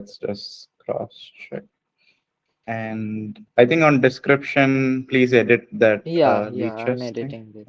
let's just cross check. And I think on description, please edit that Yeah, I'm leeches thing. editing this.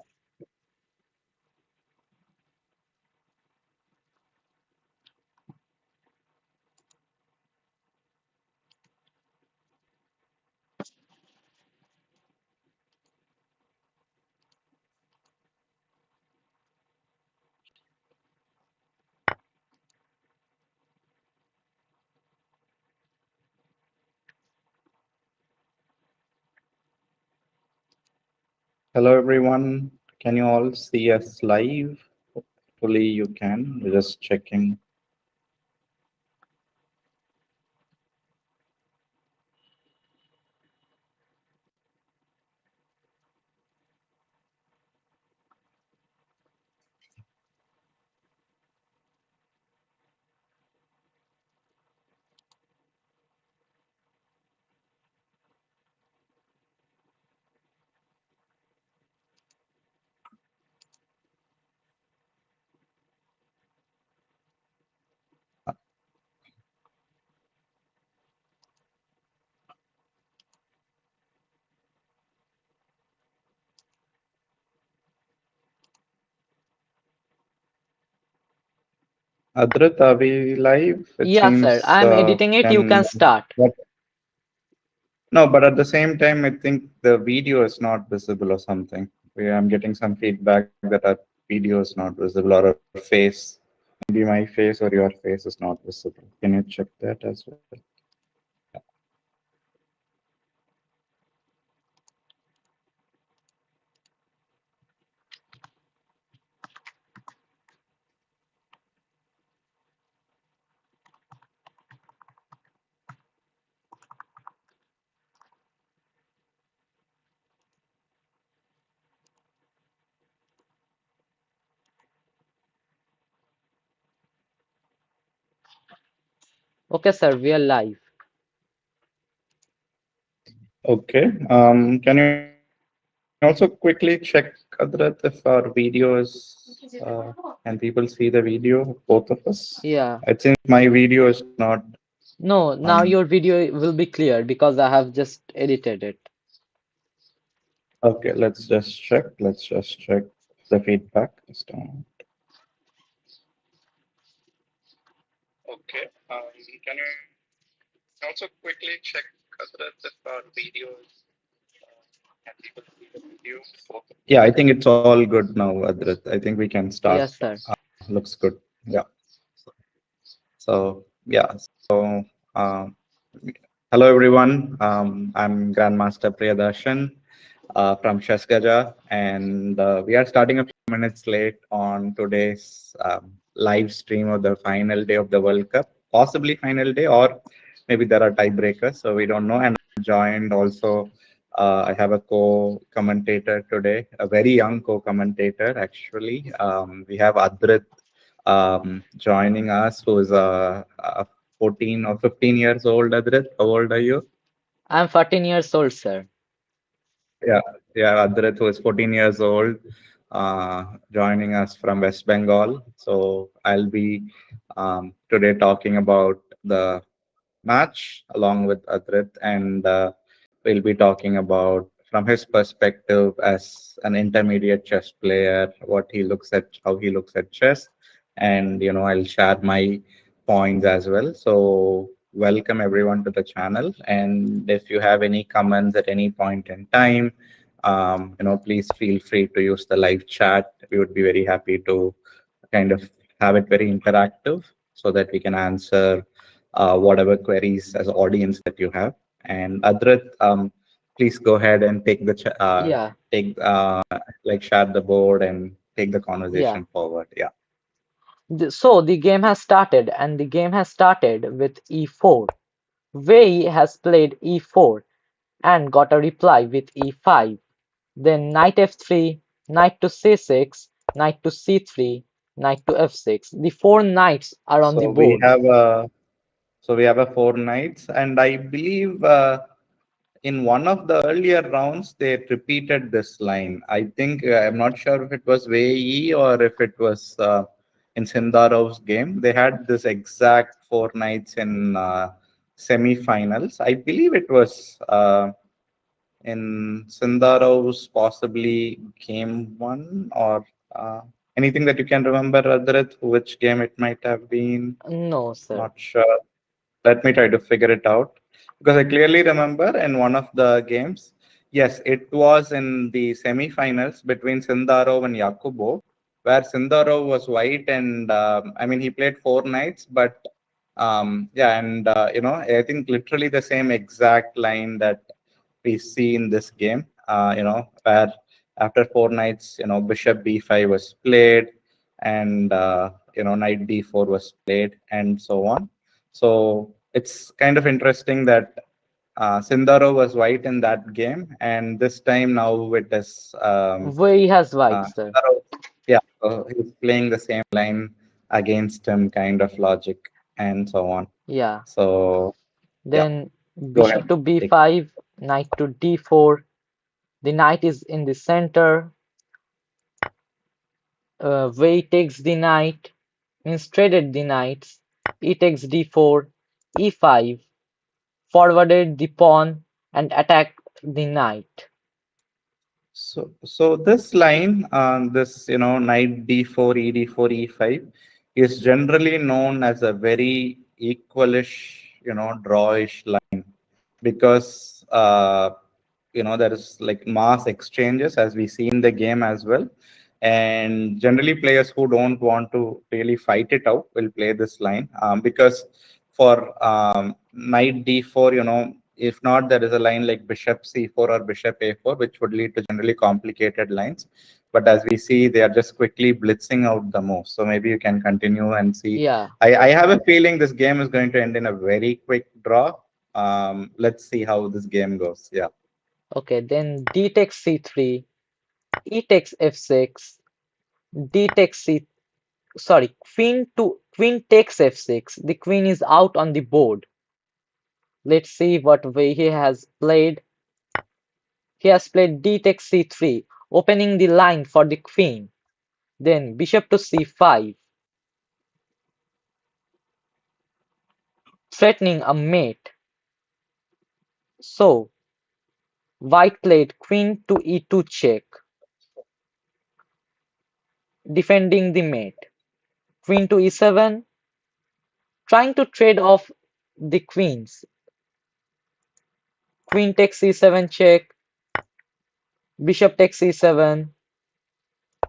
Hello, everyone. Can you all see us live? Hopefully, you can. We're just checking. Adrit, are we live? It Yeah, sir. seems I'm editing it. You can. can start. But no, but at the same time, I think the video is not visible or something. I'm getting some feedback that our video is not visible or our face. Maybe my face or your face is not visible. Can you check that as well? Okay, sir. We are live. Okay. Can you also quickly check, Adrit, if our video is can people see the video, both of us? It seems Yeah. my video is not. No, Um, now your video will be clear because I have just edited it. okay, let's just check. Let's just check the feedback. Okay. Can you also quickly check, Adrit, if our video is can people see the video? Yeah, I think it's all good now, Adrit. I think we can start. Yes, sir. Looks good. Yeah. So yeah. So hello everyone. I'm Grandmaster Priyadarshan from Shasgaja, and we are starting a few minutes late on today's live stream of the final day of the World Cup, possibly final day, or maybe there are tiebreakers, so we don't know. And I'm joined also. I have a co-commentator today, a very young co-commentator actually. We have Adrit joining us, who is 14 or 15 years old. Adrit, how old are you? I'm 14 years old, sir. Yeah, yeah, Adrit, who is 14 years old, joining us from West Bengal. So I'll be today talking about the match along with Adrit, and we'll be talking about from his perspective as an intermediate chess player, what he looks at, how he looks at chess, and I'll share my points as well. So welcome everyone to the channel, and if you have any comments at any point in time, please feel free to use the live chat. We would be very happy to kind of have it very interactive so that we can answer whatever queries as audience that you have. And Adrit, please go ahead and Yeah, take like share the board and take the yeah. conversation forward. Yeah. So the game has started, and the game has started with e4. Wei has played e4 and got a reply with e5. Then knight f3, knight to c6, knight to c3, knight to f6. The four knights are on the So we board. have a four knights, and I believe in one of the earlier rounds they repeated this line. I think I'm not sure if it was Wei or if it was in Sindarov's game. They had this exact four knights in semi-finals. I believe it was in Sundarov's possibly game one or anything that you can remember, Adrit, which game it might have been. No, sir. Not sure. Let me try to figure it out because I clearly remember in one of the games, yes, it was in the semi-finals between Sindarov and Yakubo, where Sindarov was white and I mean he played four knights, but yeah, and I think literally the same exact line that we see in this game, where after four knights, Bishop B5 was played, and Knight D4 was played, and so on. So it's kind of interesting that Sindaro was white in that game, and this time now it is Wei has white, sir. Sindaro, yeah, he's playing the same line against him, kind of logic, and so on. Yeah. So yeah, Then go bishop ahead. to b5, knight to d4. The knight is in the center. Wei takes the knight, means traded the knights. E takes d4, e5, forwarded the pawn and attacked the knight. So this line, this knight d4, e d4, e5, is generally known as a very equalish, drawish line because there is like mass exchanges as we see in the game as well, and generally players who don't want to really fight it out will play this line because for knight d4, if not, there is a line like bishop c4 or bishop a4, which would lead to generally complicated lines. But as we see, they are just quickly blitzing out the moves. So maybe you can continue and see. Yeah. I have a feeling this game is going to end in a very quick draw. Let's see how this game goes. Yeah. Okay, then d takes c3, e takes f6, d takes c sorry, queen takes f6. The queen is out on the board. Let's see what way he has played. He has played d takes c3, opening the line for the queen. Then bishop to c5, threatening a mate. So white played queen to e2 check, defending the mate. Queen to e7, trying to trade off the queens. Queen takes e7 check, bishop takes e7,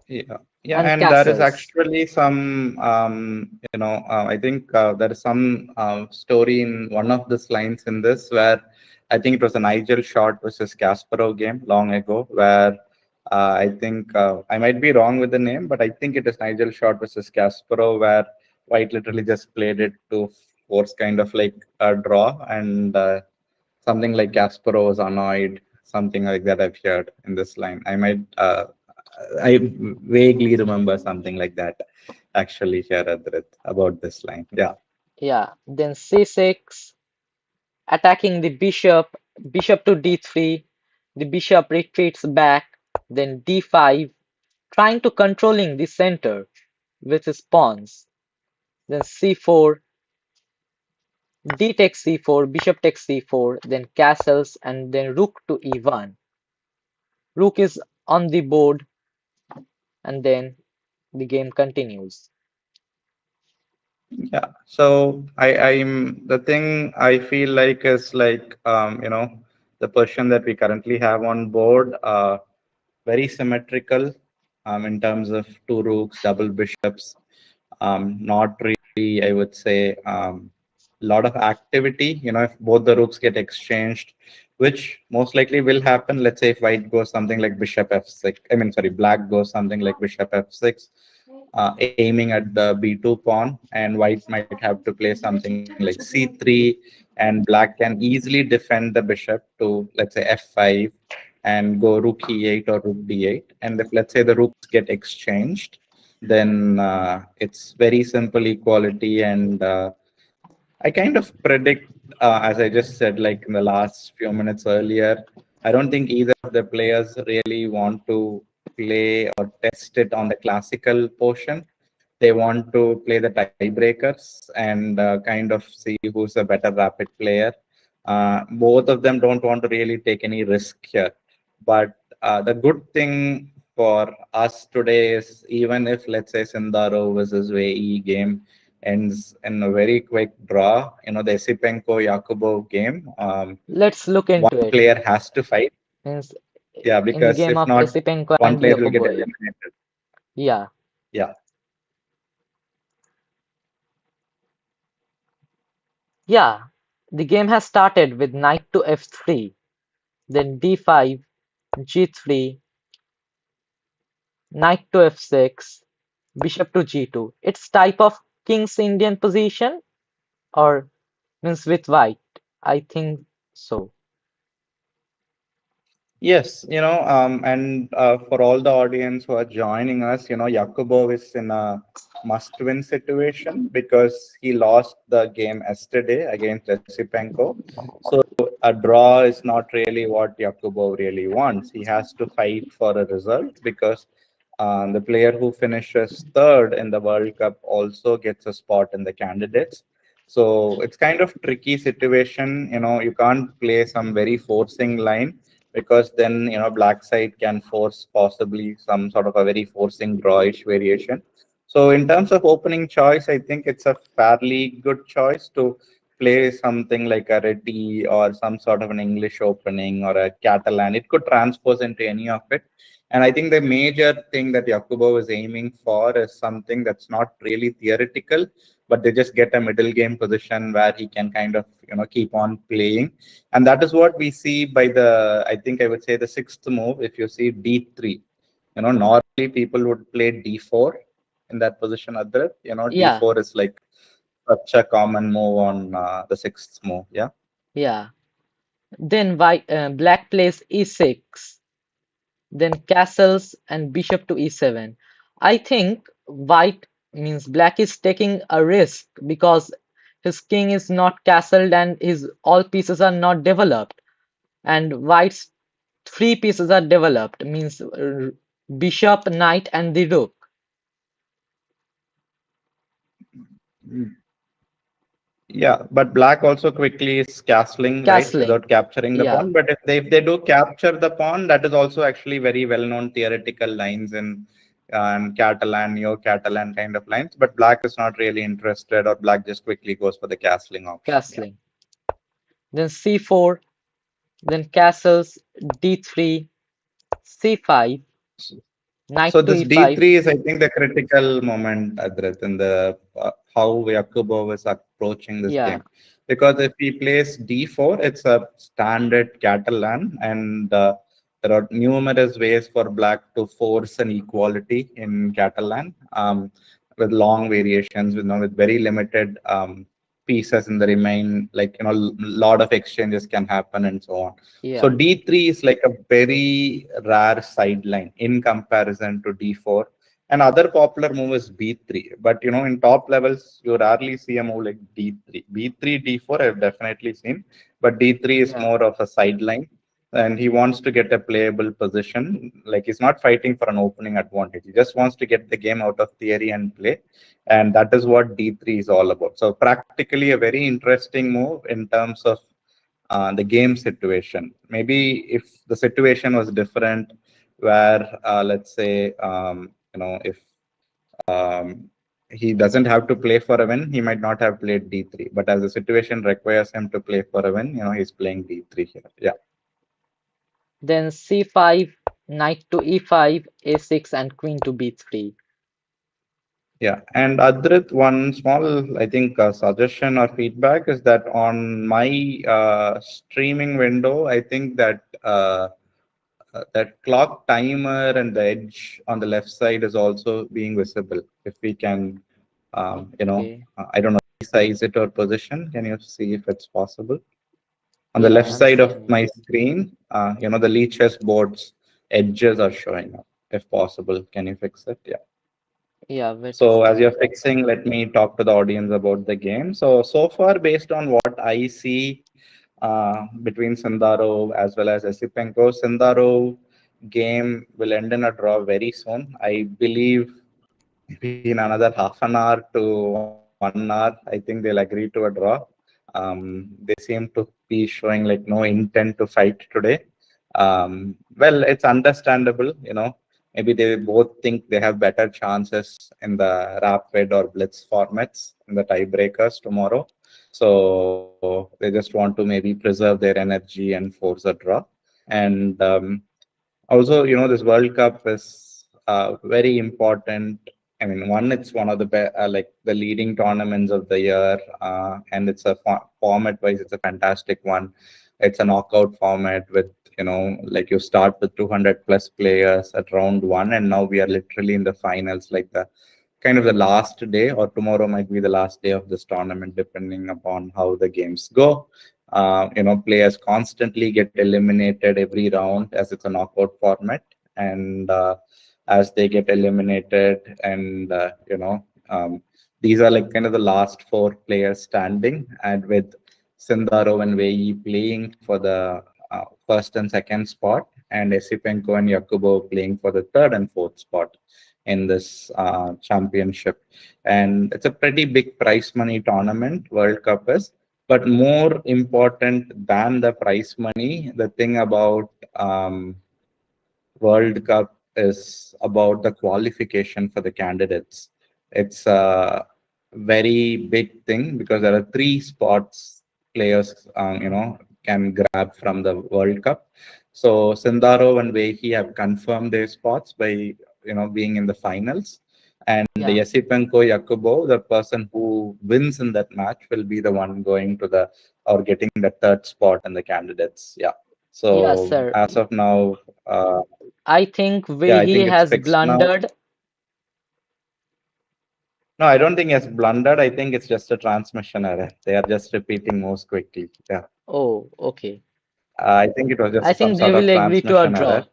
Yeah, yeah, and and there is castles. actually some, I think there is some story in one of these lines in this where I think it was a Nigel Short versus Kasparov game long ago, where I think I might be wrong with the name, but I think it is Nigel Short versus Kasparov, where White literally just played it to force kind of like a draw, and something like Kasparov was annoyed, something like that I've heard in this line. I vaguely remember something like that actually here, Adrit, about this line. Yeah. Yeah, then c6, attacking the bishop, bishop to d3, the bishop retreats back, then d5, trying to controlling the center with his pawns, then c4, d takes c4, bishop takes c4, then castles, and then rook to e1. Rook is on the board, and then the game continues. Yeah. So I'm the thing I feel like is like the position that we currently have on board, very symmetrical in terms of two rooks, double bishops, not really, I would say, a lot of activity. If both the rooks get exchanged, which most likely will happen. Let's say if white goes something like bishop f6, I mean, sorry, black goes something like bishop f6, aiming at the b2 pawn, and white might have to play something like c3, and black can easily defend the bishop to, let's say, f5 and go rook e8 or rook d8. And if, let's say, the rooks get exchanged, then it's very simple equality. And I kind of predict, as I just said, like in the last few minutes earlier, I don't think either of the players really want to play or test it on the classical portion. they want to play the tiebreakers and kind of see who's a better rapid player. Both of them don't want to really take any risk here. But the good thing for us today is even if, let's say, Sindaro versus VE game ends in a very quick draw, the Esipenko Yakubov game, Let's look into one it. player has to fight. Means Yeah, in the because game if of not, Esipenko one and player will get Yokoboy. eliminated. Yeah, Yeah. yeah. The game has started with knight to f3, then d5, g3, knight to f6, bishop to g2. It's type of king's Indian position or means with white. I think so. Yes, and for all the audience who are joining us, Yakubov is in a must-win situation because he lost the game yesterday against Esipenko. So a draw is not really what Yakubov really wants. He has to fight for a result because the player who finishes third in the World Cup also gets a spot in the candidates. So it's kind of tricky situation. You can't play some very forcing line because then black side can force possibly some sort of a very forcing drawish variation. So in terms of opening choice, I think it's a fairly good choice to play something like a Reddy or some sort of an English opening or a Catalan. It could transpose into any of it. And I think the major thing that Yakubo is aiming for is something that's not really theoretical, but they just get a middle game position where he can kind of keep on playing. And that is what we see by the, I think I would say the sixth move. If you see D3, normally people would play D4 in that position. Other, Yeah, D4 is like such a common move on the sixth move. Yeah. yeah. Then black plays e6, then castles and bishop to e7. I think white means black is taking a risk because his king is not castled and his all pieces are not developed, and white's three pieces are developed means bishop, knight, and the rook. Yeah, but black also quickly is castling, right, Castling, without capturing the yeah, pawn. But if they do capture the pawn, that is also actually very well-known theoretical lines in Catalan, Neo-Catalan kind of lines. But black is not really interested, or black just quickly goes for the castling option. Yeah. castling. Then c4, then castles, d3, c5, knight So to this e5. D3 is, I think, the critical moment, Adrit, in the how Yakubov is approaching this Yeah, game. Because if he plays D4, it's a standard Catalan, and there are numerous ways for black to force an equality in Catalan, with long variations, with very limited pieces in the remain, like lot of exchanges can happen and so on. So yeah, D3 is like a very rare sideline in comparison to D4. Another popular move is B3, but in top levels you rarely see a move like D3. B3, D4 I've definitely seen, but D3 is yeah, more of a sideline, and he wants to get a playable position. Like he's not fighting for an opening advantage. He just wants to get the game out of theory and play, and that is what D3 is all about. So practically a very interesting move in terms of the game situation. Maybe if the situation was different, where let's say if um, he doesn't have to play for a win, he might not have played D3. But as the situation requires him to play for a win, he's playing D3 here. Yeah. then c5, knight to e5, a6, and queen to b3. Yeah, and Adrit, one small, I think, suggestion or feedback is that on my streaming window, I think that clock timer and the edge on the left side is also being visible. If we can, Okay, I don't know, resize it or position. Can you see if it's possible? On the yeah, left I'm side of seeing it. my screen, the Lichess board's edges are showing up. If possible, can you fix it? Yeah. Yeah, wait a So as you're second. fixing, let me talk to the audience about the game. So far, based on what I see between Sundaro as well as Esipenko, Sundaro game will end in a draw very soon. I believe maybe in another half an hour to 1 hour, I think they'll agree to a draw. They seem to be showing like no intent to fight today. Well, it's understandable, Maybe they both think they have better chances in the rapid or blitz formats in the tiebreakers tomorrow. So they just want to maybe preserve their energy and force a draw. And also, this World Cup is very important. I mean, one, it's one of the like the leading tournaments of the year, and it's a format wise, it's a fantastic one. It's a knockout format with like you start with 200 plus players at round one, and now we are literally in the finals, like the kind of the last day, or tomorrow might be the last day of this tournament, depending upon how the games go. Players constantly get eliminated every round as it's a knockout format, and as they get eliminated, and these are like kind of the last four players standing, and with Sindaro and Vei playing for the first and second spot, and Esipenko and Yakubo playing for the third and fourth spot in this championship. And it's a pretty big prize money tournament, World Cup is. But more important than the prize money, the thing about World Cup is about the qualification for the candidates. It's a very big thing because there are three spots players, can grab from the World Cup. So Sindaro and Vehi have confirmed their spots by, being in the finals. And the Yeah. Yasipenko Yakubo, the person who wins in that match, will be the one going to the or getting the third spot in the candidates. Yeah. Yeah, So sir. as of now, I think yeah, I Wehi think it's has fixed now. blundered. No, I don't think it's blundered. I think it's just a transmission error. They are just repeating moves quickly. Yeah. Oh, okay. I think it was I just some think they sort will of agree to a transmission error. draw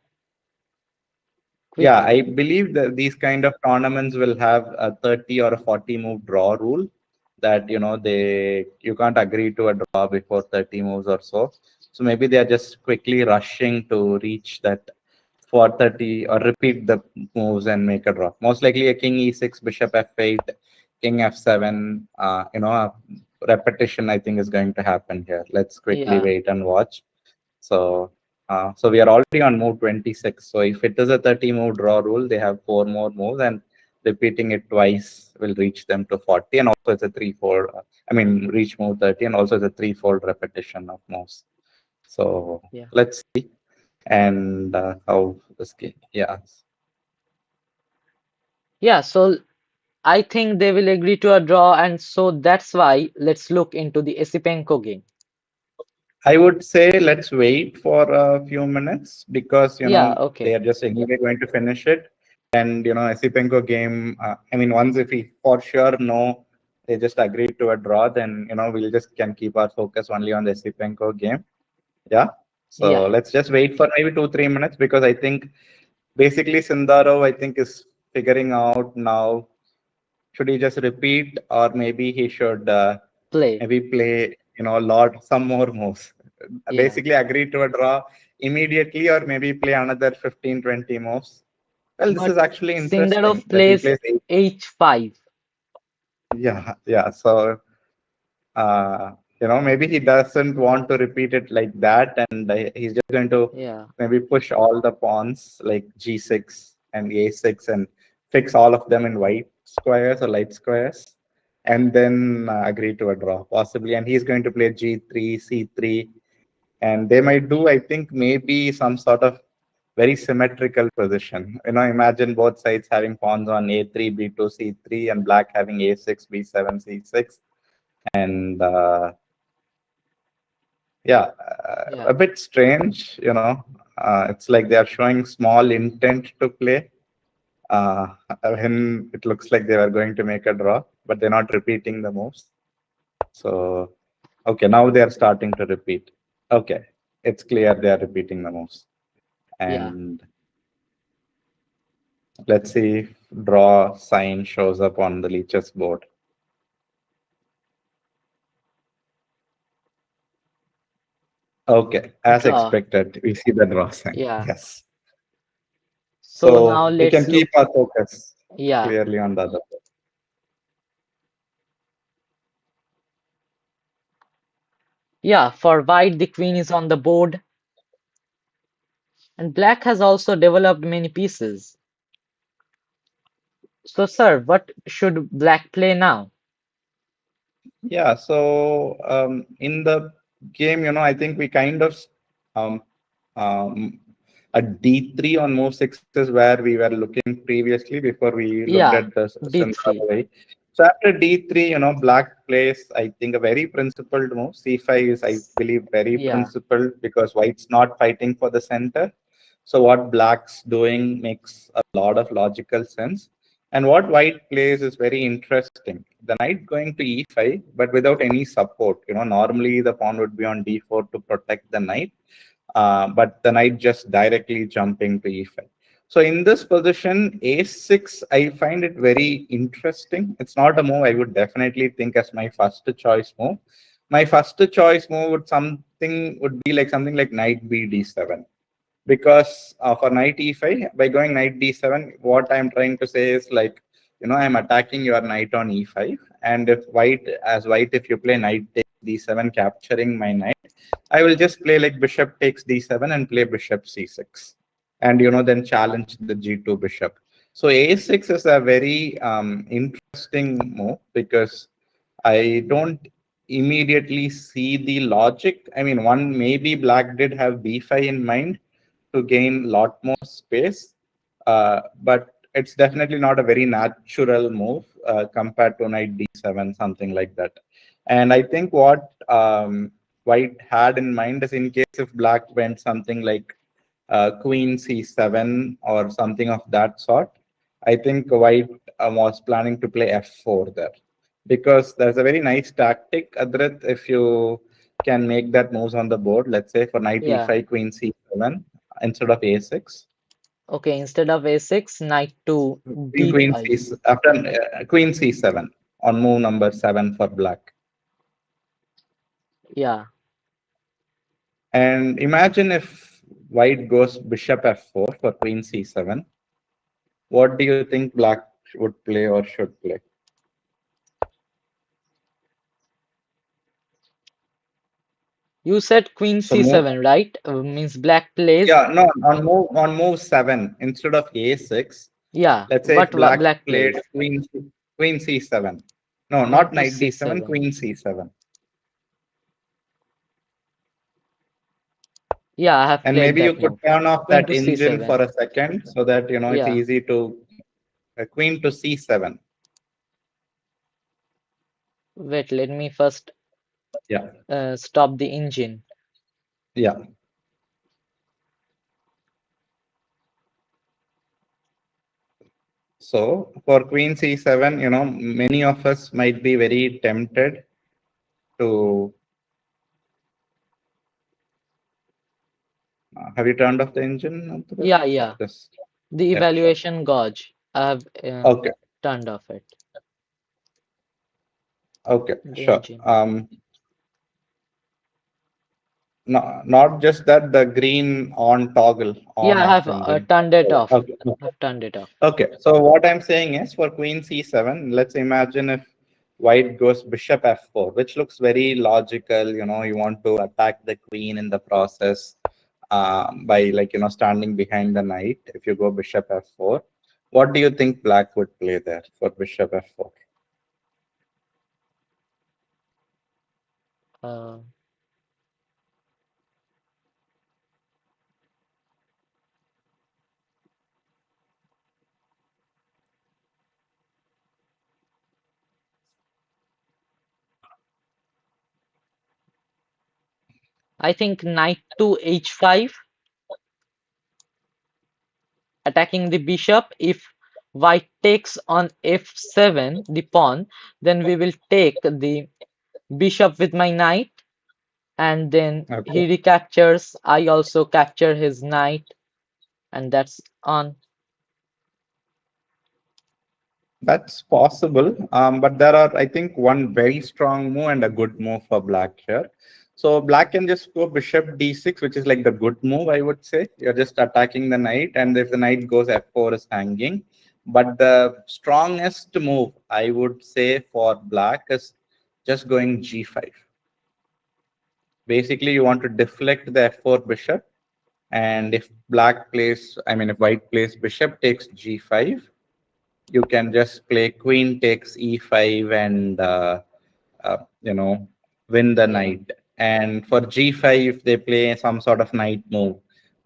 Yeah, quickly. I believe that these kind of tournaments will have a 30 or a 40 move draw rule, that you can't agree to a draw before 30 moves or so. So maybe they are just quickly rushing to reach that 430 or repeat the moves and make a draw. Most likely a king e6, bishop f8, king f7, a repetition I think is going to happen here. Let's quickly Yeah, wait and watch. So, so we are already on move 26. So if it is a 30 move draw rule, they have four more moves, and repeating it twice will reach them to 40. And also it's a threefold, I mean, reach move 30, and also it's a threefold repetition of moves. So yeah. let's see. And how this game, yeah. Yeah, so I think they will agree to a draw, and so that's why let's look into the Esipenko game. I would say let's wait for a few minutes because Yeah, they okay. are just anyway going to finish it, and Esipenko game. I mean, once if we for sure know they just agreed to a draw, then we'll just can keep our focus only on the Esipenko game. Yeah. So Yeah, let's just wait for maybe 2 3 minutes because I think basically Sindaro I think is figuring out now, should he just repeat, or maybe he should play. maybe play a lot some more moves, Yeah. basically agree to a draw immediately, or maybe play another 15 20 moves. Well, this is But actually interesting Sindarov that he plays plays eight. h5. Yeah, so uh, maybe he doesn't want to repeat it like that, and he's just going to Yeah, maybe push all the pawns like g6 and a6 and fix all of them in white squares or light squares, and then agree to a draw possibly. And he's going to play g3, c3, and they might do, I think, maybe some sort of very symmetrical position. Imagine both sides having pawns on a3, b2, c3, and black having a6, b7, c6, and yeah, yeah, a bit strange. It's like they are showing small intent to play uh, when it looks like they are going to make a draw, but they're not repeating the moves. So, okay, now they are starting to repeat. Okay, it's clear they are repeating the moves. yeah. And let's see if draw sign shows up on the Leech's board. Okay, as Draw. expected, we see the draw sign. Yeah. Yes. So now So we can let's keep look. our focus. Yeah, clearly on the other. yeah. For white, the queen is on the board, and black has also developed many pieces. So, sir, what should black play now? Yeah, so in the game, I think we kind of um, um, at D3 on move sixes where we were looking previously before we looked at Yeah, the d3. Sundara. So after D3, black plays, I think, a very principled move. C5 is, I believe, very Yeah, principled because white's not fighting for the center. So what black's doing makes a lot of logical sense. And what white plays is very interesting. The knight going to e5, but without any support. Normally the pawn would be on d4 to protect the knight, but the knight just directly jumping to e5. So in this position, a6, I find it very interesting. It's not a move I would definitely think as my first choice move. My first choice move would be like something like knight b d7, because for knight e5, by going knight d7, what I'm trying to say is like, I'm attacking your knight on e5, and if you play knight takes d7 capturing my knight, I will just play like bishop takes d7 and play bishop c6, and then challenge the g2 bishop. So a6 is a very interesting move because I don't immediately see the logic. I mean, one, maybe black did have b5 in mind to gain a lot more space, but it's definitely not a very natural move compared to knight d7, something like that. And I think what white had in mind is, in case if black went something like queen c7 or something of that sort, I think white was planning to play f4 there, because there's a very nice tactic, Adrit, if you can make that moves on the board. Let's say for knight yeah. e5, queen c7 instead of a6. Okay, instead of a6, knight to Queen d5. c after queen c7 on move number 7 for black. Yeah. And imagine if white goes bishop f4 for queen c7. What do you think black would play or should play? You said queen So move, c7, right? Means black plays. yeah, no, on move 7 instead of a6. Yeah. Let's say if What black black played plays? queen c7. No, Queen not to knight d7, c7. queen c7. Yeah, I have And played maybe you that could move. turn off Queen that to engine for c7. a second so that it's Yeah. easy to queen to c7. Wait, let me first Yeah, stop the engine. yeah. So for queen c7, many of us might be very tempted to. Have you turned off the engine? Yeah, yeah. Just, The yeah, sure. evaluation gauge. I have Okay, turned off it. okay, The sure. engine. No, not just that, the green on toggle on Yeah, I off have engine. turned it off. Okay, I've turned it off. okay. So what I'm saying is, for queen c7, let's imagine if white goes bishop f4, which looks very logical. You want to attack the queen in the process by, like, standing behind the knight. If you go bishop f4, what do you think black would play there for bishop f4? Uh, I think knight to h5, attacking the bishop. If white takes on f7, the pawn, then we will take the bishop with my knight, and then Okay. he recaptures. I also capture his knight, and that's on. That's possible, but there are, I think, one very strong move and a good move for black here. So black can just go bishop d6, which is like the good move, I would say. You're just attacking the knight, and if the knight goes f4 is hanging. But the strongest move, I would say, for black is just going g5. Basically, you want to deflect the f4 bishop, and if black plays, I mean, if white plays bishop takes g5, you can just play queen takes e5 and you know, win the Yeah. knight. And for g5, if they play some sort of knight move,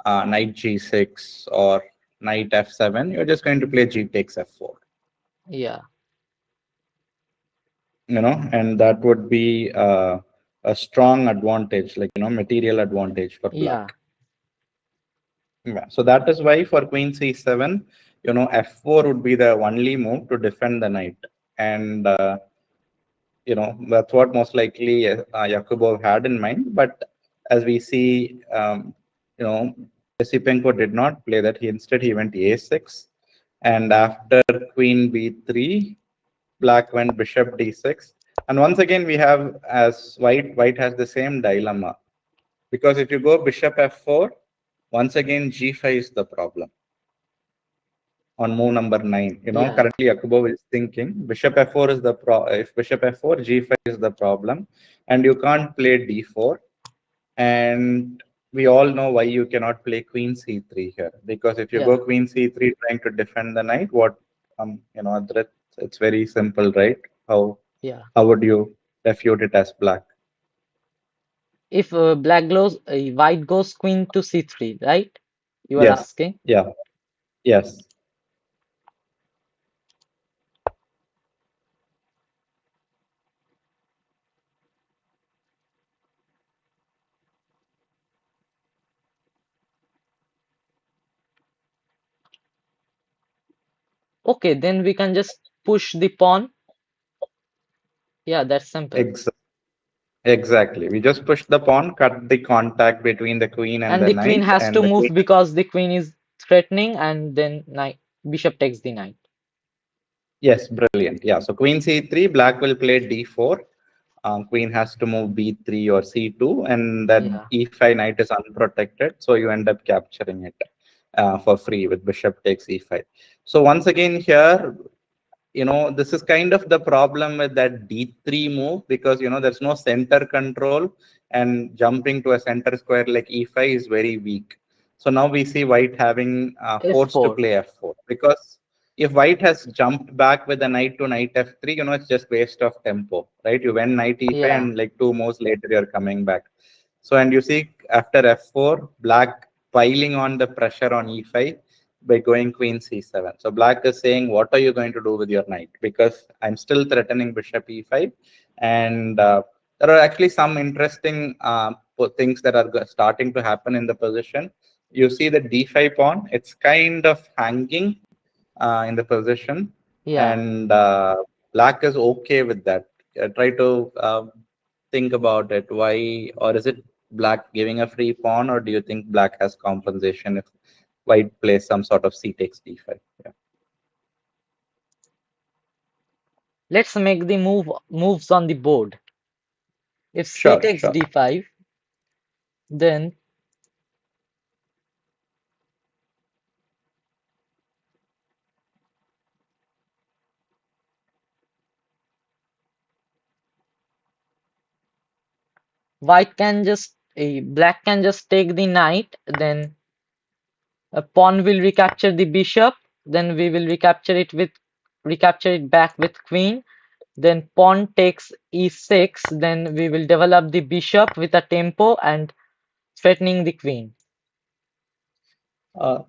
knight g6 or knight f7, you're just going to play g takes f4. Yeah. And that would be a strong advantage, like, material advantage for Yeah. black. Yeah. So that is why for queen c7, f4 would be the only move to defend the knight. And that's what most likely Yakubov had in mind. But as we see, you know, Yasipenko did not play that. He went a6, and after queen b3, black went bishop d6. And once again, we have, as white has the same dilemma, because if you go bishop f4, once again g5 is the problem on move number 9. Yeah. Currently Yakubov is thinking bishop f4 is the if bishop f4, g5 is the problem, and you can't play d4. And we all know why you cannot play queen c3 here, because if you go Yeah. queen c3 trying to defend the knight, what it's very simple, right? How Yeah. how would you refute it as black? If white goes queen to c3, right? You are Yes. asking. Yeah. Yes. Okay, then we can just push the pawn. Yeah, that's simple. Ex- exactly. We just push the pawn, cut the contact between the queen and And the the queen knight, has to and the move queen. because the queen is threatening, and then knight bishop takes the knight. Yes, brilliant. Yeah, so queen c3, black will play d4. Queen has to move b3 or c2, and then Yeah. e5 knight is unprotected, so you end up capturing it for free with bishop takes e5. So once again here, this is kind of the problem with that d3 move, because there's no center control, and jumping to a center square like e5 is very weak. So now we see white having forced to f4. play f4, because if white has jumped back with a knight to knight f3, it's just waste of tempo, right? You went knight e5, Yeah. and like two moves later you're coming back. So, and you see after f4, black piling on the pressure on e5 by going queen c7. So black is saying, what are you going to do with your knight? Because I'm still threatening bishop e5. And there are actually some interesting things that are starting to happen in the position. You see the d5 pawn, it's kind of hanging in the position, Yeah. and black is okay with that. Try to think about it. Why, or is it black giving a free pawn, or do you think black has compensation if white plays some sort of c takes d5? Yeah. Let's make the moves on the board. If c Sure, takes sure. d5, then black can just take the knight, then a pawn will recapture the bishop, then we will recapture it back with queen, then pawn takes e6, then we will develop the bishop with a tempo and threatening the queen.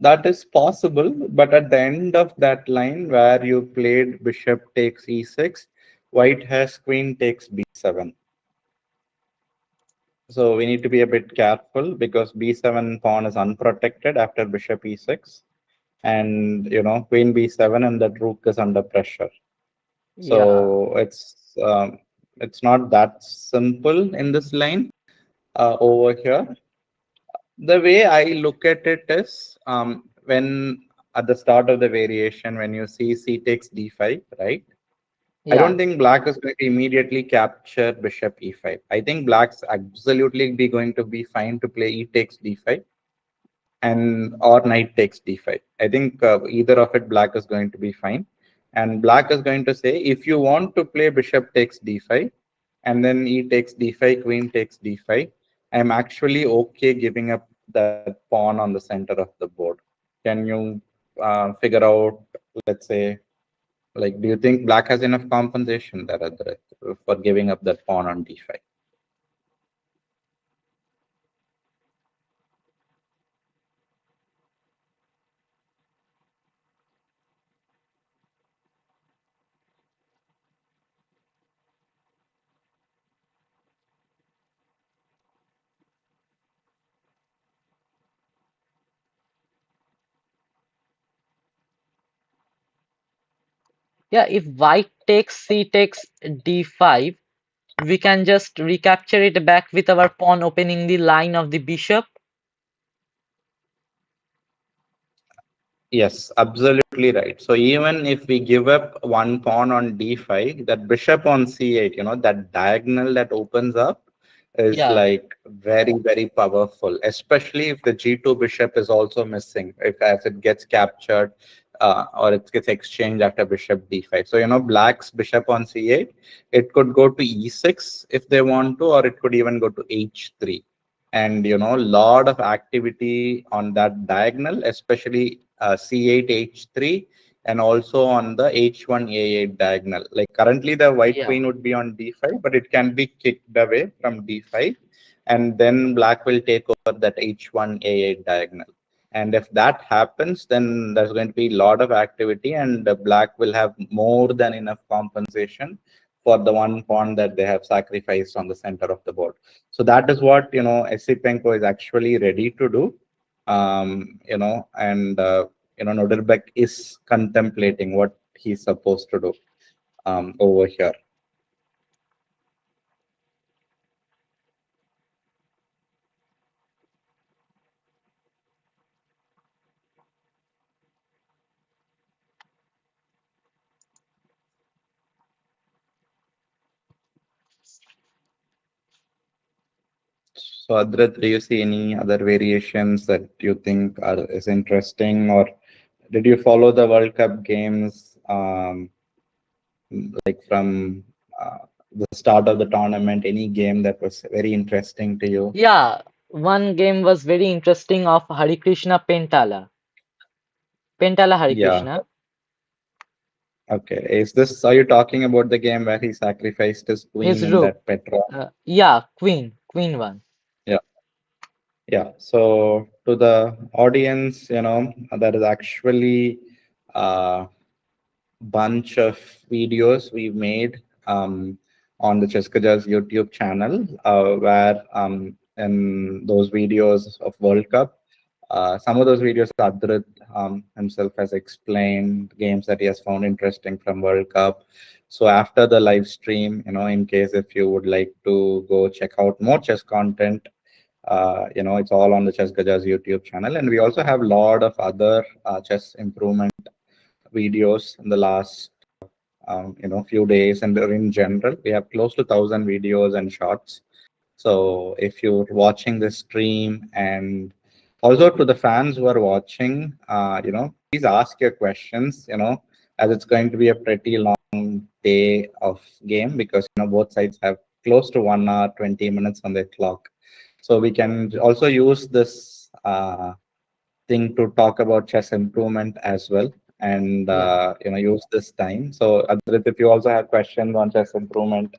That is possible, but at the end of that line where you played bishop takes e6, white has queen takes b7. So we need to be a bit careful, because b7 pawn is unprotected after bishop e6, and queen b7, and that rook is under pressure. Yeah, So it's not that simple in this line over here. The way I look at it is, when at the start of the variation, when you see c takes d5, right? I yeah, don't think black is going to immediately capture bishop e5. I think black's absolutely be going to be fine to play e takes d5. and or knight takes d5. I think either of it, black is going to be fine. And black is going to say, if you want to play bishop takes d5, and then e takes d5, queen takes d5, I'm actually okay giving up that pawn on the center of the board. Can you figure out, let's say, like, do you think black has enough compensation there, Adrit, for giving up that pawn on d5? Yeah, if white takes c takes d5, we can just recapture it back with our pawn opening the line of the bishop. Yes, absolutely right. So even if we give up one pawn on d5, that bishop on c8, that diagonal that opens up is Yeah, like very, very powerful, especially if the g2 bishop is also missing, if as it gets captured or it gets exchanged after bishop d5. So, black's bishop on c8, it could go to e6 if they want to, or it could even go to h3. And lot of activity on that diagonal, especially c8 h3, and also on the h1 a8 diagonal. Like currently the white yeah, queen would be on d5, but it can be kicked away from d5, and then black will take over that h1 a8 diagonal. And if that happens, then there's going to be a lot of activity, and black will have more than enough compensation for the one pawn that they have sacrificed on the center of the board. So that is what Esipenko is actually ready to do. And Nodelbeck is contemplating what he's supposed to do over here. So Adrit, do you see any other variations that you think is interesting, or did you follow the World Cup games like from the start of the tournament? Any game that was very interesting to you? yeah. One game was very interesting of Hari Krishna Pentala. Pentala Hari Yeah. Krishna. Okay. Are you talking about the game where he sacrificed his queen His in rook. that Petra? Yeah, Queen one. Yeah. Yeah. So to the audience, that is actually a bunch of videos we've made on the Cheskaja's YouTube channel, where in those videos of World Cup, some of those videos, Adrit himself has explained games that he has found interesting from World Cup. So after the live stream, in case if you would like to go check out more chess content, it's all on the Chess Gaja's YouTube channel. And we also have a lot of other chess improvement videos in the last few days, and in general we have close to 1,000 videos and shorts. So if you're watching this stream, and also to the fans who are watching, please ask your questions, as it's going to be a pretty long day of game, because both sides have close to 1 hour 20 minutes on their clock. So we can also use this thing to talk about chess improvement as well, and Yeah, use this time. So Adrit, if you also have questions on chess improvement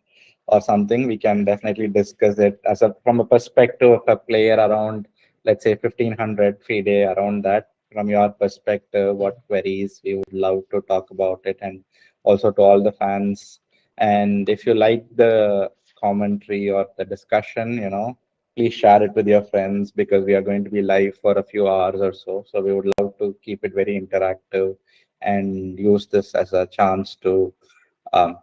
or something, we can definitely discuss it as a from a perspective of a player around, let's say, 1500 FIDE, around that. From your perspective, yeah, what queries we would love to talk about it, and also to all the fans. And if you like the commentary or the discussion, please share it with your friends, because we are going to be live for a few hours or so. So we would love to keep it very interactive and use this as a chance to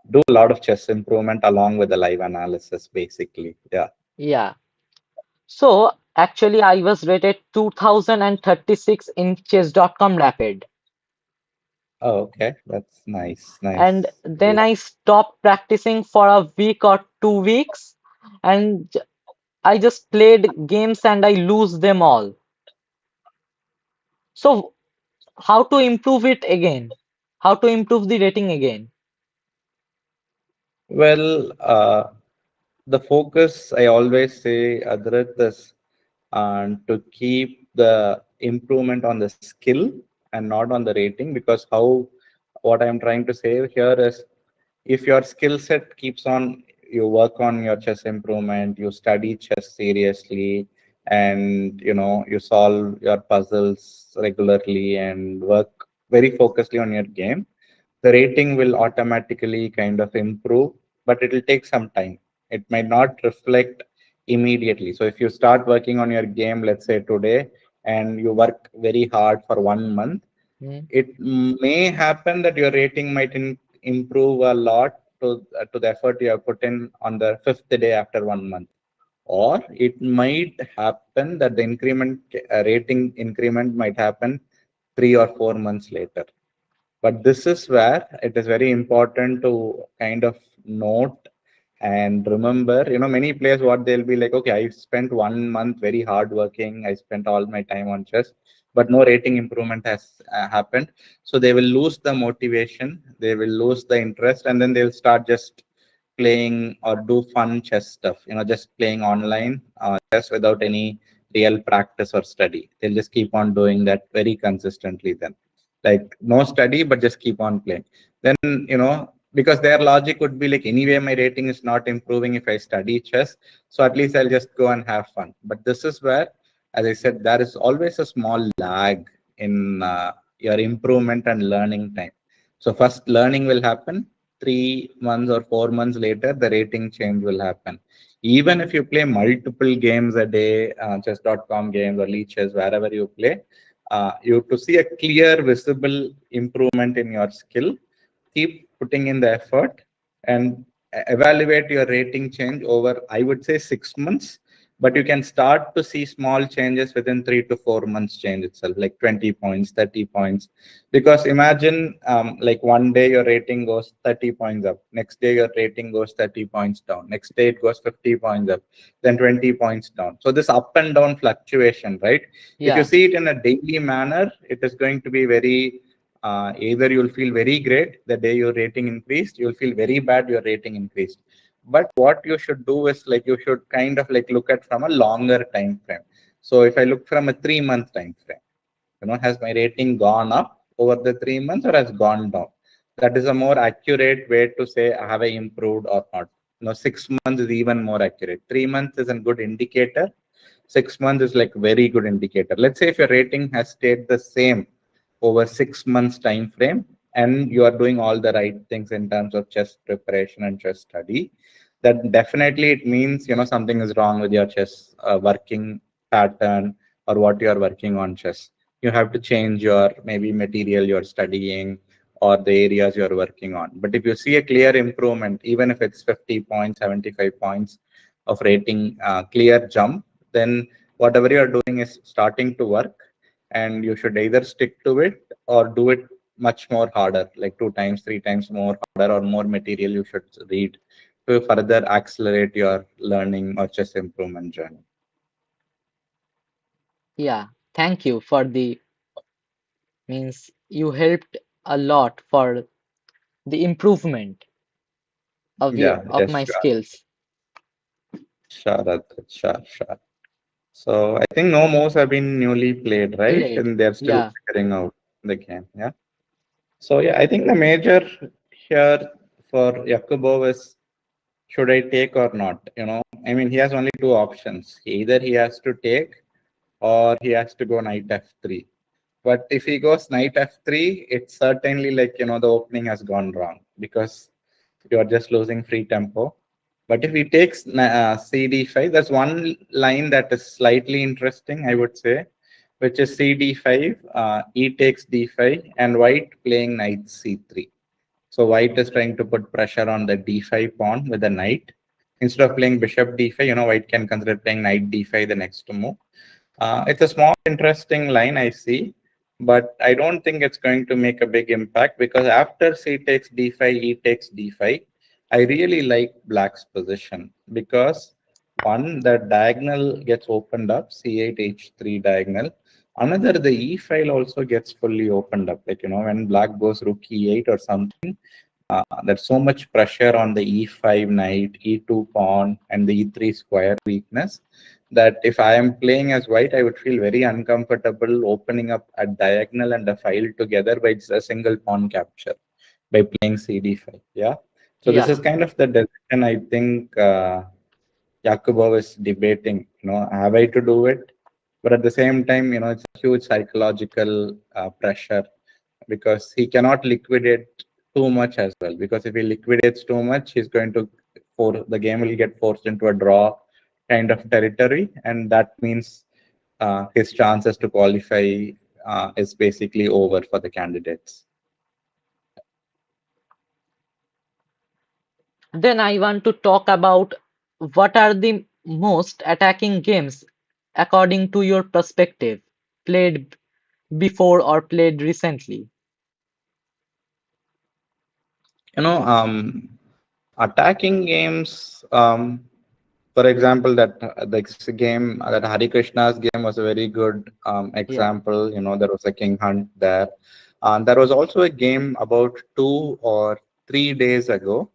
do a lot of chess improvement along with the live analysis, basically. Yeah. yeah. So actually, I was rated 2036 in chess.com Rapid, Oh, okay. That's nice. and Nice. then I stopped practicing for a week or 2 weeks, and I just played games and I lose them all. So how to improve it again? How to improve the rating again? Well, the focus I always say, Adrit, is to keep the improvement on the skill and not on the rating, because how what I'm trying to say here is, if your skill set keeps on, you work on your chess improvement, you study chess seriously, and you solve your puzzles regularly and work very focusedly on your game, the rating will automatically kind of improve, but it will take some time. It might not reflect immediately. So if you start working on your game, let's say today, and you work very hard for 1 month, Hmm? it may happen that your rating might improve a lot to the effort you have put in on the fifth day after 1 month. Or it might happen that the increment rating increment might happen 3 or 4 months later. But this is where it is very important to kind of note and remember, many players, what they'll be like, okay, I spent 1 month very hard working, I spent all my time on chess, but no rating improvement has happened. So they will lose the motivation, they will lose the interest, and then they'll start just playing or do fun chess stuff, just playing online chess without any real practice or study. They'll just keep on doing that very consistently then. Like no study, but just keep on playing. Then, because their logic would be like, anyway, my rating is not improving if I study chess. So at least I'll just go and have fun. But this is where, as I said, there is always a small lag in your improvement and learning time. So first learning will happen, 3 months or 4 months later, the rating change will happen. Even if you play multiple games a day, chess.com games or leeches, wherever you play, you to see a clear, visible improvement in your skill, keep putting in the effort and evaluate your rating change over, I would say, 6 months. But you can start to see small changes within 3 to 4 months change itself, like 20 points, 30 points. Because imagine, like one day your rating goes 30 points up, next day your rating goes 30 points down, next day it goes 50 points up, then 20 points down. So this up and down fluctuation, right? If you Yeah, see it in a daily manner, it is going to be very, either you'll feel very great the day your rating increased, you'll feel very bad your rating increased. But what you should do is, like, you should kind of like look at from a longer time frame. So if I look from a 3 month time frame, has my rating gone up over the 3 months or has gone down? That is a more accurate way to say, have I improved or not? 6 months is even more accurate. 3 months is a good indicator. 6 months is like very good indicator. Let's say if your rating has stayed the same over 6 months time frame, and you are doing all the right things in terms of chess preparation and chess study, that definitely it means, something is wrong with your chess working pattern, or what you are working on chess. You have to change your maybe material you're studying or the areas you're working on. But if you see a clear improvement, even if it's 50 points, 75 points of rating, clear jump, then whatever you're doing is starting to work, and you should either stick to it or do it much more harder, like 2 times, 3 times more harder, or more material you should read to further accelerate your learning or chess improvement journey. yeah. Thank you for the means you helped a lot for the improvement Yeah, of yes, my sure, skills. sure, Adit, sure, sure. So I think no moves have been newly played, right? Played. And they're still Yeah. figuring out the game. Yeah. So yeah, I think the major here for Yakubov is, should I take or not? I mean, he has only two options. Either he has to take, or he has to go knight f3. But if he goes knight f3, it's certainly like, the opening has gone wrong, because you are just losing free tempo. But if he takes cd5, there's one line that is slightly interesting, I would say, which is cd5, e takes d5, and white playing knight c3. So white is trying to put pressure on the d5 pawn with the knight. Instead of playing bishop d5, white can consider playing knight d5 the next move. It's a small, interesting line I see, but I don't think it's going to make a big impact, because after c takes d5, e takes d5, I really like black's position, because one, the diagonal gets opened up, c8, h3 diagonal. Another, the E file also gets fully opened up. Like, when black goes rook E8 or something, there's so much pressure on the E5 knight, E2 pawn, and the E3 square weakness that if I am playing as white, I would feel very uncomfortable opening up a diagonal and a file together by just a single pawn capture by playing CD5. Yeah. So this is Yeah. kind of the decision I think Yakubov is debating. Have I to do it? But at the same time, it's a huge psychological pressure because he cannot liquidate too much as well. Because if he liquidates too much, he's going to for the game will get forced into a draw kind of territory, and that means his chances to qualify is basically over for the candidates. Then I want to talk about what are the most attacking games according to your perspective, played before or played recently. Attacking games. For example, that the game that Hari Krishna's game was a very good Yeah. example. There was a King Hunt there. There was also a game about 2 or 3 days ago.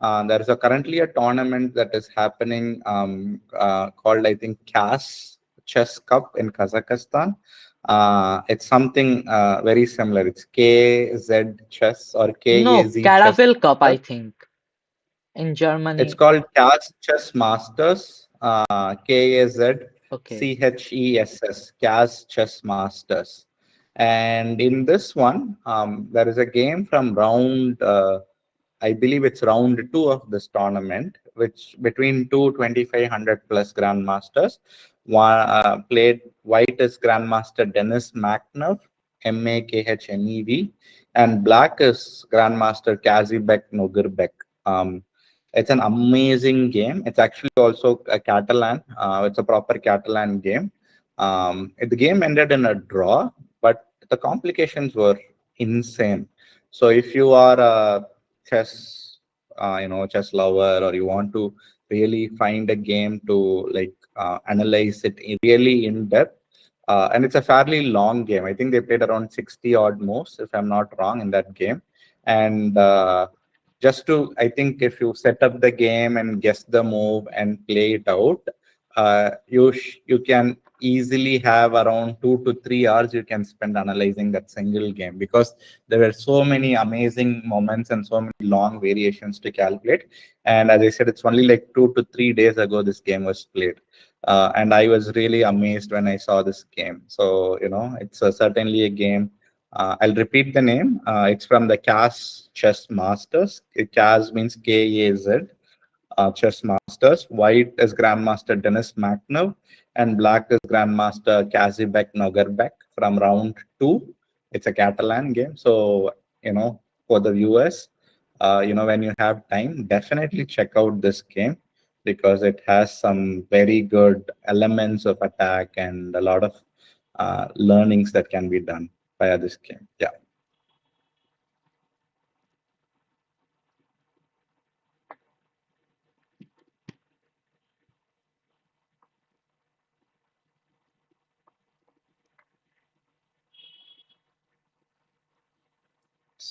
There is currently a tournament that is happening called, I think, CAS Chess Cup in Kazakhstan. It's something very similar. It's KZ Chess or No, KAZ Chess Caravel Cup, I Masters. think, in It's Germany. called CAS Chess Masters, Okay. KAZCHESS, CAS Chess Masters. And in this one, there is a game from I believe it's round two of this tournament, which between two 2500 plus grandmasters. One played white is Grandmaster Dennis Maknev, Makhnev, and black is Grandmaster Kazibek Nogurbek. Um, it's an amazing game. It's actually also a Catalan. It's a proper Catalan game. The game ended in a draw, but the complications were insane. So if you are a chess, chess lover, or you want to really find a game to like analyze it really in depth, and it's a fairly long game. I think they played around 60 odd moves, if I'm not wrong, in that game. And just to, I think if you set up the game and guess the move and play it out, you can easily have around 2 to 3 hours you can spend analyzing that single game because there were so many amazing moments and so many long variations to calculate. And as I said, it's only like 2 to 3 days ago this game was played. And I was really amazed when I saw this game. So, it's certainly a game. I'll repeat the name. It's from the CAS Chess Masters. CAS means KAZ chess masters. White is Grandmaster Dennis Maknev, and black is Grandmaster Kazibek Nogurbek from round two. It's a Catalan game. So, for the viewers, when you have time, definitely check out this game because it has some very good elements of attack and a lot of learnings that can be done via this game. Yeah.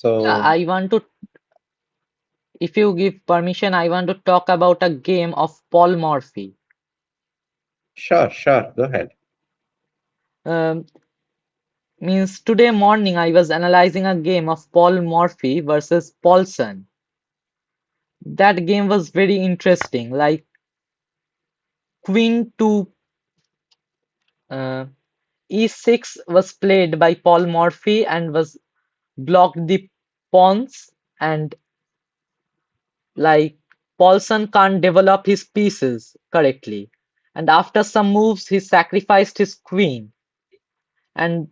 Yeah, So, I want to, if you give permission, I want to talk about a game of Paul Morphy. sure, sure. Go ahead. Um, Means today morning I was analyzing a game of Paul Morphy versus Paulson. That game was very interesting. Like Queen to uh, E6 was played by Paul Morphy and was blocked the pawns, and like Paulson can't develop his pieces correctly. And after some moves he sacrificed his queen and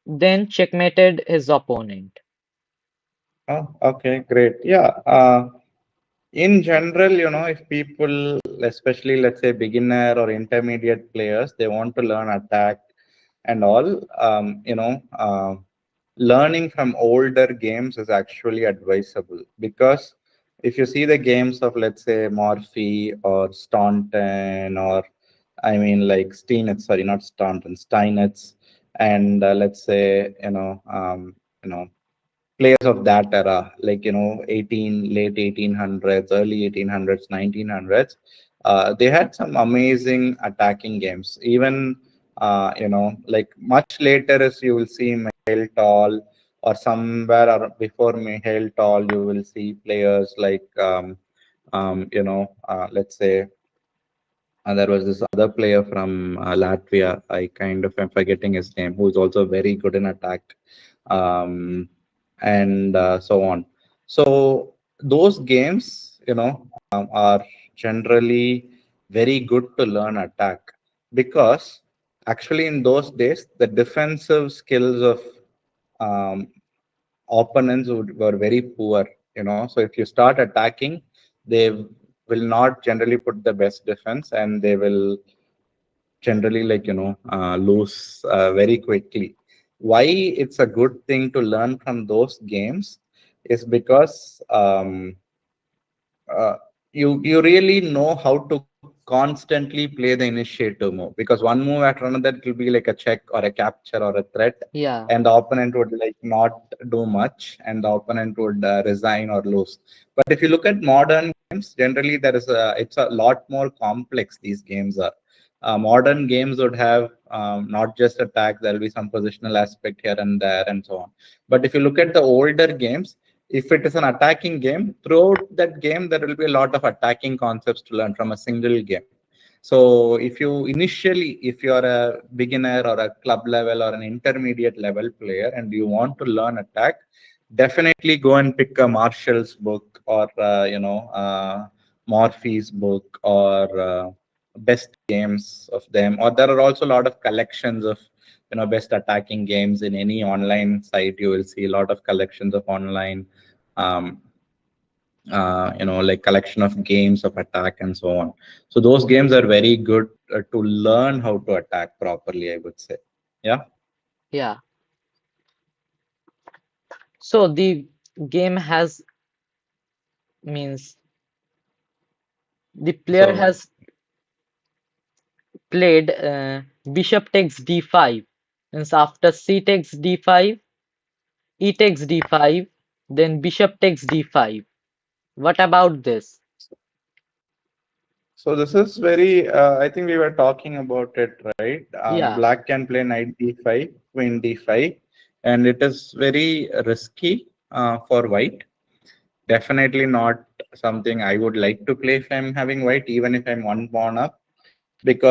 then checkmated his opponent. Oh, okay, great. Yeah. In general, if people, especially let's say beginner or intermediate players, they want to learn attack and all, learning from older games is actually advisable because if you see the games of, let's say, Morphy or Staunton or, I mean, like Steinitz, sorry, not Staunton, Steinitz, and let's say you know players of that era, like 18 late 1800s, early 1800s, 1900s. They had some amazing attacking games. Even like much later, as you will see Mikhail Tall, or somewhere before Mikhail Tall, you will see players like let's say there was this other player from Latvia. I kind of am forgetting his name, who's also very good in attack, um, and so on. So those games, are generally very good to learn attack, because actually in those days the defensive skills of um, opponents were very poor. So if you start attacking, they will not generally put the best defense, and they will generally lose very quickly. Why it's a good thing to learn from those games is because uh, you really know how to constantly play the initiative move, because one move after another it will be like a check or a capture or a threat, Yeah, and the opponent would like not do much, and the opponent would resign or lose. But if you look at modern games, generally there is a it's a lot more complex. These games are modern games would have not just attack. There will be some positional aspect here and there and so on. But if you look at the older games, if it is an attacking game, throughout that game there will be a lot of attacking concepts to learn from a single game. So if you are a beginner or a club level or an intermediate level player and you want to learn attack, definitely go and pick a Marshall's book, or Morphy's book, or best games of them. Or there are also a lot of collections of best attacking games in any online site. You will see a lot of collections of online um, like collection of games of attack and so on. So those games are very good to learn how to attack properly, I would say. Yeah. yeah. So the game has means the player So has played bishop takes d5, means after c takes d5, e takes d5, then bishop takes d5. What about this? so this is very. I think we were talking about it, right? Yeah, Black can play knight d5, queen d5, and it is very risky for white. Definitely not something I would like to play if I'm having white, even if I'm one pawn up, because